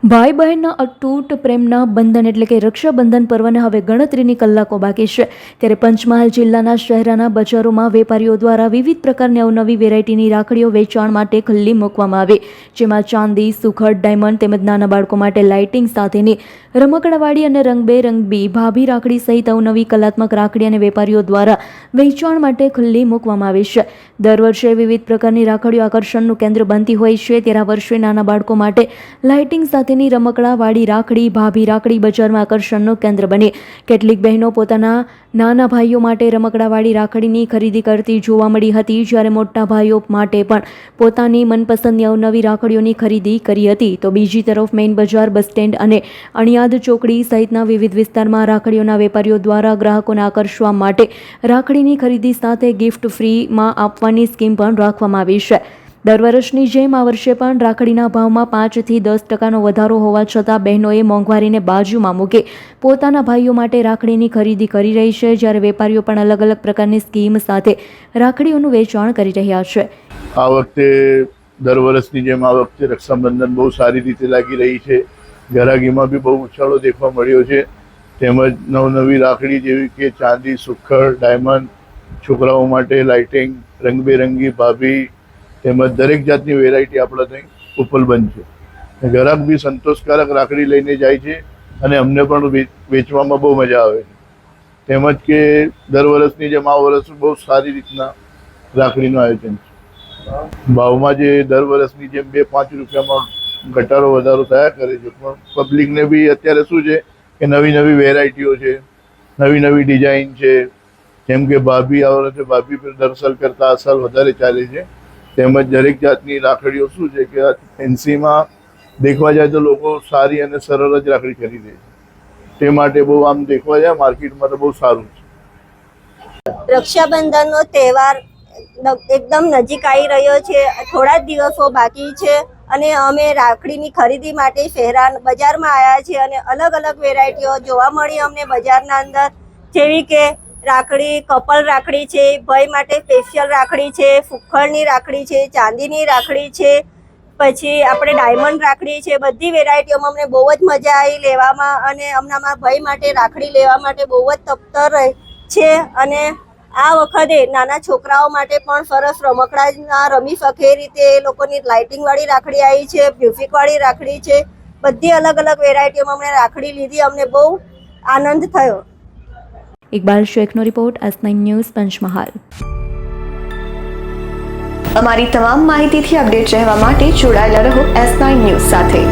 ભાઈ બહેનના અતૂટ પ્રેમના બંધન એટલે કે રક્ષાબંધન પર્વને હવે ગણતરીની કલાકો બાકી છે, ત્યારે પંચમહાલ જિલ્લાના શહેરાના બજારોમાં વેપારીઓ દ્વારા વિવિધ પ્રકારની અવનવી વેરાયટીની રાખડીઓ વેચાણ માટે ખુલ્લી મૂકવામાં આવી, જેમાં ચાંદી, સુખડ, ડાયમંડ તેમજ નાના બાળકો માટે લાઇટિંગ સાથેની રમકડાવાળી અને રંગબેરંગી ભાભી રાખડી સહિત અવનવી કલાત્મક રાખડી અને વેપારીઓ દ્વારા વેચાણ માટે ખુલ્લી મૂકવામાં આવી છે. દર વર્ષે વિવિધ પ્રકારની રાખડીઓ આકર્ષણનું કેન્દ્ર બનતી હોય છે, ત્યારે આ વર્ષે નાના બાળકો માટે લાઇટિંગ સાથેની રમકડાવાળી રાખડી ભાભી રાખડી બજારમાં આકર્ષણનું કેન્દ્ર બની. કેટલીક બહેનો પોતાના નાના ભાઈઓ માટે રમકડાવાળી રાખડીની ખરીદી કરતી જોવા મળી હતી, જ્યારે મોટા ભાઈઓ માટે પણ પોતાની મનપસંદની અવનવી રાખડીઓની ખરીદી કરી હતી. તો બીજી તરફ મેઇન બજાર, બસ સ્ટેન્ડ અને અણિયાદ ચોકડી સહિતના વિવિધ વિસ્તારમાં રાખડીઓના વેપારીઓ દ્વારા ગ્રાહકોને આકર્ષવા માટે રાખડીની ખરીદી સાથે ગિફ્ટ ફ્રીમાં આપવાની સ્કીમ પણ રાખવામાં આવી છે. દર વર્ષની જેમ આ વર્ષે પણ રાખડીના ભાવમાં 5 થી 10% વધારો હોવા છતાં બહેનોએ મોંઘવારીને બાજુમાં મૂકી પોતાના ભાઈઓ માટે રાખડીની ખરીદી કરી રહી છે, જ્યારે વેપારીઓ પણ અલગ અલગ પ્રકારની સ્કીમ સાથે રાખડીઓનું વેચાણ કરી રહ્યા છે. આ વખતે દર વર્ષની જેમ આ વખતે રક્ષાબંધન બહુ સારી રીતે લાગી રહી છે. ગરાગીમાં બી બહુ ઉછાળો દેખવા મળ્યો છે. તેમજ નવનવી રાખડી જેવી કે ચાંદી, સુખડ, ડાયમંડ, છોકરાઓ માટે લાઇટિંગ, રંગબેરંગી ભાભી તેમજ દરેક જાતની વેરાયટી આપણા ત્યાં ઉપલબ્ધ છે. ગ્રાહક બી સંતોષકારક રાખડી લઈને જાય છે અને અમને પણ વેચવામાં બહુ મજા આવે છે. તેમજ કે દર વર્ષની જેમ આ વર્ષ બહુ સારી રીતના રાખડીનું આયોજન છે. ભાવમાં જે દર વર્ષની જેમ 2-5 રૂપિયામાં ઘટાડો વધારો થયા કરે છે, પણ પબ્લિકને બી અત્યારે શું છે કે નવી નવી વેરાયટીઓ છે, નવી નવી ડિઝાઇન છે. જેમ કે ભાભી આ વર્ષે ભાભી દરસલ કરતાં આ સાલ વધારે ચાલે છે. તેમજ દરેક જાતની રાખડીઓ શું છે કે ફેન્સીમાં દેખવા જાય તો લોકો સારી અને સરળ જ રાખડી ખરીદે છે. તે માટે બહુ આમ દેખવા જાય માર્કેટમાં તો બહુ સારું છે. રક્ષાબંધનનો તહેવાર એકદમ નજીક આવી રહ્યો છે. થોડા જ દિવસો બાકી છે અને અમે રાખડીની ખરીદી માટે શહેરા બજારમાં આવ્યા છીએ અને અલગ અલગ વેરાયટીઓ જોવા મળી અમને બજારના અંદર, જેવી કે રાખડી, કપલ રાખડી છે, ભાઈ માટે સ્પેશિયલ રાખડી છે, સુખડની રાખડી છે, ચાંદીની રાખડી છે, પછી આપણે ડાયમંડ રાખડી છે. બધી વેરાયટીઓમાં અમને બહુ જ મજા આવી લેવામાં અને હમણાં ભાઈ માટે રાખડી લેવા માટે બહુ જ તત્પર છે. અને આ વખતે નાના છોકરાઓ માટે પણ સરસ રમકડા રમી શકે એ રીતે એ લોકોની લાઇટિંગવાળી રાખડી આવી છે, મ્યુઝિકવાળી રાખડી છે. બધી અલગ અલગ વેરાયટીઓમાં અમને રાખડી લીધી, અમને બહુ આનંદ થયો. ઇકબાલ શેખનો રિપોર્ટ, S9 ન્યૂઝ, પંચમહાલ. અમારી તમામ માહિતીથી અપડેટ રહેવા માટે જોડાયેલા રહો S9 ન્યૂઝ સાથે.